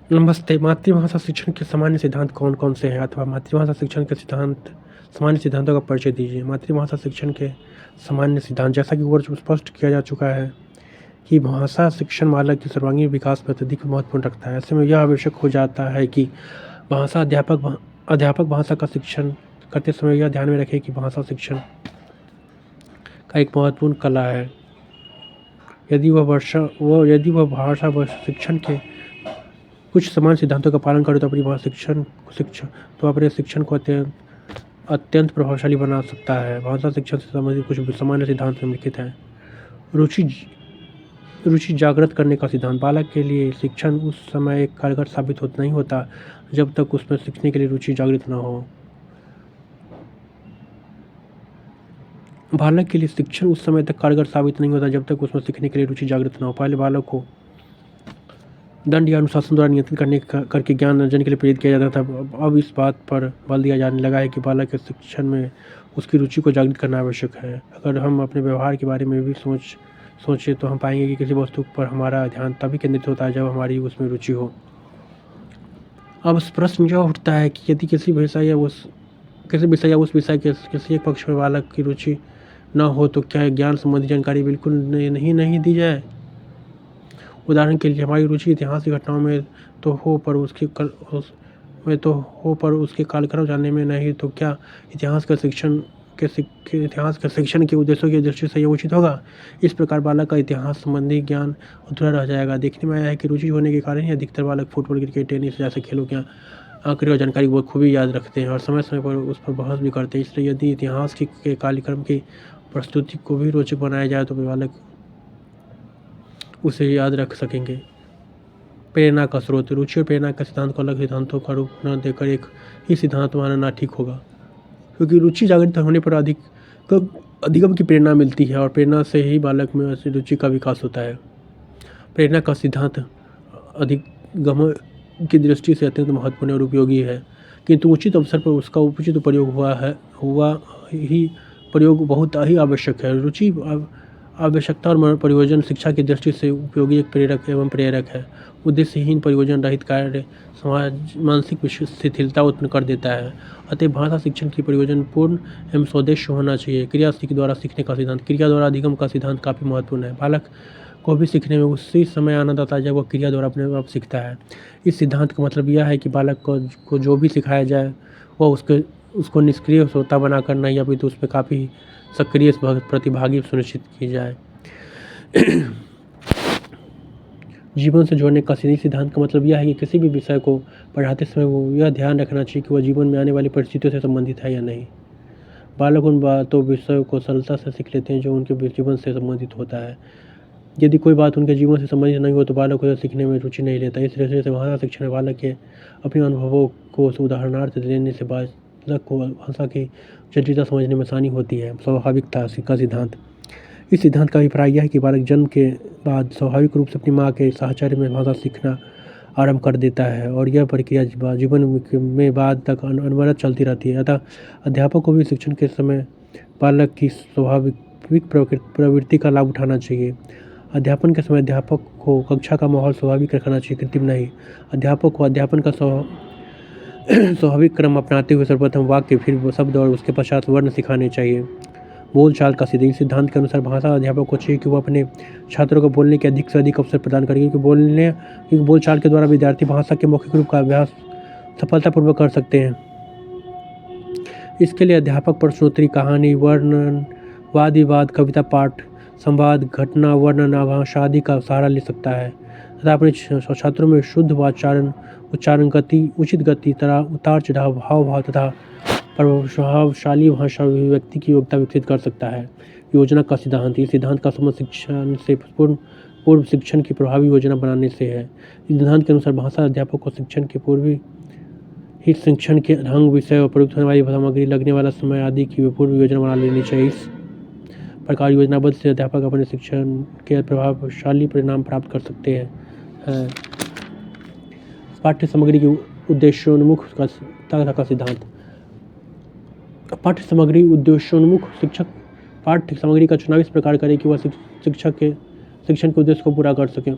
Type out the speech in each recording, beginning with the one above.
नमस्ते। मातृभाषा शिक्षण के सामान्य सिद्धांत कौन-कौन से हैं? अथवा मातृभाषा शिक्षण के सामान्य सिद्धांतों का परिचय दीजिए। मातृभाषा शिक्षण के सामान्य सिद्धांत, जैसा कि ऊपर स्पष्ट किया जा चुका है कि भाषा शिक्षण बालक के सर्वांगीण विकास में अत्यधिक महत्वपूर्ण रखता है। ऐसे में यह आवश्यक हो जाता है कि अध्यापक भाषा का शिक्षण करते समय यह ध्यान में रखें कि भाषा शिक्षण का एक महत्वपूर्ण कला है। यदि वह भाषा शिक्षण के कुछ समान सिद्धांतों का पालन करे तो अपने शिक्षण को अत्यंत प्रभावशाली बना सकता है। भाषा शिक्षण से संबंधित कुछ सामान्य सिद्धांत निम्नलिखित हैं। रुचि जागृत करने का सिद्धांत। बालक के लिए शिक्षण उस समय कारगर साबित नहीं होता जब तक उसमें सीखने के लिए रुचि जागृत न हो। बालक के लिए शिक्षण उस समय तक कारगर साबित नहीं होता जब तक उसमें सीखने के लिए रुचि जागृत न हो। पहले बालक को दंड या अनुशासन द्वारा नियंत्रित करके ज्ञान अर्जन के लिए प्रेरित किया जाता था। अब इस बात पर बल दिया जाने लगा है कि बालक के शिक्षण में उसकी रुचि को जागृत करना आवश्यक है। अगर हम अपने व्यवहार के बारे में भी सोचें तो हम पाएंगे कि किसी वस्तु पर हमारा ध्यान तभी केंद्रित होता है जब हमारी उसमें रुचि हो। अब प्रश्न यह उठता है कि यदि किसी विषय या उस विषय के किसी एक पक्ष में बालक की रुचि न हो तो क्या ज्ञान संबंधी जानकारी बिल्कुल नहीं दी जाए। उदाहरण के लिए हमारी रुचि इतिहास की घटनाओं में तो हो पर उसके कालक्रम जानने में नहीं, तो क्या इतिहास का शिक्षण के उद्देश्यों की दृष्टि से यह उचित होगा। इस प्रकार बालक का इतिहास संबंधी ज्ञान अधूरा रह जाएगा। देखने में आया है कि रुचि होने के कारण ही अधिकतर बालक फुटबॉल, क्रिकेट, टेनिस जैसे खेलों के आंकड़े और जानकारी बहुत खूबी याद रखते हैं और समय समय पर उस पर बहस भी करते हैं। इसलिए यदि इतिहास के कार्यक्रम की प्रस्तुति को भी रोचक बनाया जाए तो बालक उसे याद रख सकेंगे। प्रेरणा का स्रोत। रुचि और प्रेरणा के सिद्धांत को अलग सिद्धांतों का रूप न देकर एक ही सिद्धांत मानना ठीक होगा, क्योंकि रुचि जागृत होने पर अधिगम की प्रेरणा मिलती है और प्रेरणा से ही बालक में रुचि का विकास होता है। प्रेरणा का सिद्धांत अधिगम की दृष्टि से अत्यंत महत्वपूर्ण और उपयोगी है, किंतु उचित अवसर पर उसका उचित प्रयोग बहुत ही आवश्यक है। रुचि आवश्यकता और प्रयोजन शिक्षा की दृष्टि से उपयोगी एक प्रेरक एवं प्रेरक है। उद्देश्यहीन प्रयोजन रहित कार्य मानसिक शिथिलता उत्पन्न कर देता है। अतः भाषा शिक्षण की प्रयोजन पूर्ण एवं स्वदेश्य होना चाहिए। क्रिया द्वारा सीखने का सिद्धांत। क्रिया द्वारा अधिगम का सिद्धांत काफ़ी महत्वपूर्ण है। बालक को भी सीखने में उसी समय आनंद आता है जब वह क्रिया द्वारा अपने आप सीखता है। इस सिद्धांत का मतलब यह है कि बालक को जो भी सिखाया जाए वह उसको निष्क्रिय श्रोता बनाकर नहीं, या फिर तो उसमें काफ़ी सक्रिय प्रतिभागी सुनिश्चित की जाए। जीवन से जोड़ने का सिद्धांत का मतलब यह है कि किसी भी विषय को पढ़ाते समय वो यह ध्यान रखना चाहिए कि वह जीवन में आने वाली परिस्थितियों से संबंधित है या नहीं। बालक उन बातों विषयों को सरलता से सीख लेते हैं जो उनके जीवन से संबंधित होता है। यदि कोई बात उनके जीवन से संबंधित नहीं हो तो बालक उसे सीखने में रुचि नहीं लेता। इस दृष्टि से भाषा शिक्षण में बालक के अपने अनुभवों को उदाहरणार्थ देने से बालक को भाषा की जटिलता समझने में आसानी होती है। स्वाभाविकता का सिद्धांत। इस सिद्धांत का अभिप्राय यह है कि बालक जन्म के बाद स्वाभाविक रूप से अपनी माँ के साहचर्य में भाषा सीखना आरंभ कर देता है और यह प्रक्रिया जीवन में बाद तक अनवरत चलती रहती है। अतः अध्यापक को भी शिक्षण के समय बालक की स्वाभाविक प्रवृत्ति का लाभ उठाना चाहिए। अध्यापन के समय अध्यापक को कक्षा का माहौल स्वाभाविक रखना चाहिए, कृत्रिम नहीं। अध्यापक को अध्यापन का स्वाभाविक क्रम अपनाते हुए सर्वप्रथम वाक्य, फिर शब्द और उसके पश्चात वर्ण सिखाने चाहिए। बोलचाल का सिद्धांत के अनुसार भाषा अध्यापक को चाहिए कि वो अपने छात्रों को बोलने के अधिक से अधिक अवसर प्रदान करें, क्योंकि बोलचाल के द्वारा विद्यार्थी भाषा के मौखिक रूप का अभ्यास सफलतापूर्वक कर सकते हैं। इसके लिए अध्यापक प्रश्नोत्तरी, कहानी, वर्णन, वाद विवाद, कविता पाठ, संवाद, घटना वर्णन, आभास आदि का सहारा ले सकता है तथा अपने छात्रों में शुद्ध उच्चारण गति, उचित गति, उतार चढ़ाव, भाव भाव तथा प्रभावशाली भाषा अभिव्यक्ति की योग्यता विकसित कर सकता है। योजना का सिद्धांत। इस सिद्धांत का संबंध शिक्षण से पूर्व शिक्षण की प्रभावी योजना बनाने से है। इस सिद्धांत के अनुसार भाषा अध्यापक को शिक्षण के पूर्वी ही शिक्षण के ढंग, विषय और प्रयुक्त होने वाली सामग्री, लगने वाला समय आदि की पूर्व योजना बना लेनी चाहिए। इस प्रकार योजनाबद्ध से अध्यापक अपने शिक्षण के प्रभावशाली परिणाम प्राप्त कर सकते हैं। पाठ्य सामग्री के उद्देश्योन्मुख का सिद्धांत। पाठ्य सामग्री उद्देश्योन्मुख शिक्षक पाठ्य सामग्री का चुनाव इस प्रकार करें कि वह शिक्षण के उद्देश्य को पूरा कर सकें।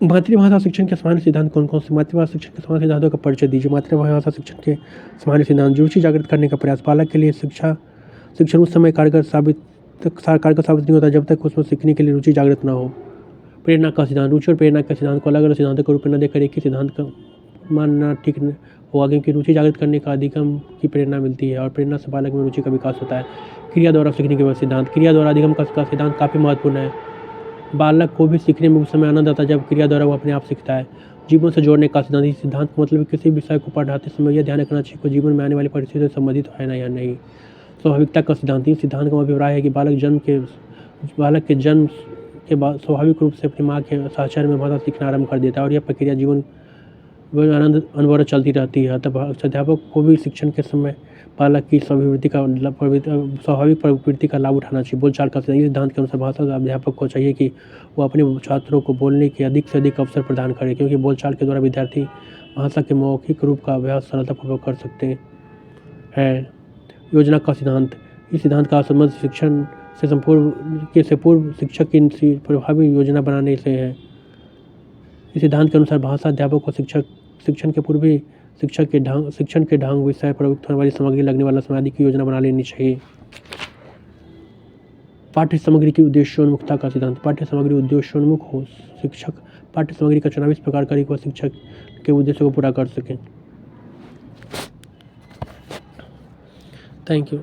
मातृभाषा शिक्षण के सामान्य सिद्धांत कौन-कौन से? मातृभाषा शिक्षण के सामान्य सिद्धांतों का परिचय दीजिए। मातृभाषा शिक्षण के सामान्य सिद्धांत: रुचि जागृत करने का प्रयास। बालक के लिए शिक्षण उस समय कारगर साबित नहीं होता जब तक उसमें सीखने के लिए रुचि जागृत ना हो। प्रेरणा का सिद्धांत: रुचि और प्रेरणा के सिद्धांत को अलग-अलग सिद्धांतों के रूप में न देखकर एक ही सिद्धांत का मानना ठीक होगा, क्योंकि रुचि जागृत करने का अधिगम की प्रेरणा मिलती है और प्रेरणा से बालक में रुचि का विकास होता है। क्रिया द्वारा सीखने के सिद्धांत: क्रिया द्वारा अधिगम का सिद्धांत काफ़ी महत्वपूर्ण है। बालक को भी सीखने में उस समय आनंद आता है जब क्रिया द्वारा वो अपने आप सीखता है। जीवन से जोड़ने का सिद्धांत: इस सिद्धांत का मतलब किसी विषय को पढ़ाते समय यह ध्यान रखना चाहिए कि जीवन में आने वाली परिस्थितियों से संबंधित है ना या नहीं। स्वाभाविकता का सिद्धांत: इस सिद्धांत का अभिप्राय है कि बालक के जन्म के बाद स्वाभाविक रूप से अपनी माँ के साहचर्य में भाषा सीखना आरंभ कर देता है और यह प्रक्रिया जीवन आनंद अनवरत चलती रहती है। अतः अध्यापक को भी शिक्षण के समय बालक की स्वाभाविक प्रवृत्ति का लाभ उठाना चाहिए। बोलचाल का सिद्धांत: इस सिद्धांत के अनुसार भाषा अध्यापक को चाहिए कि वो अपने छात्रों को बोलने के अधिक से अधिक अवसर प्रदान करें, क्योंकि बोलचाल के द्वारा विद्यार्थी भाषा के मौखिक रूप का अभ्यास सरलतापूर्वक कर सकते हैं। योजना का सिद्धांत: इस सिद्धांत का संबंध शिक्षण से पूर्व शिक्षक की प्रभावी योजना बनाने से है। इस सिद्धांत के अनुसार भाषा अध्यापक को शिक्षण के ढंग विषय प्रयुक्त होने वाली सामग्री, लगने वाला समय आदि की योजना बना लेनी चाहिए। पाठ्य सामग्री की उद्देश्योन्मुखता का सिद्धांत: पाठ्य सामग्री उद्देश्योन्मुख हो। शिक्षक पाठ्य सामग्री का चुनाव इस प्रकार करें कि वह शिक्षक के उद्देश्य को पूरा कर सकें। Thank you.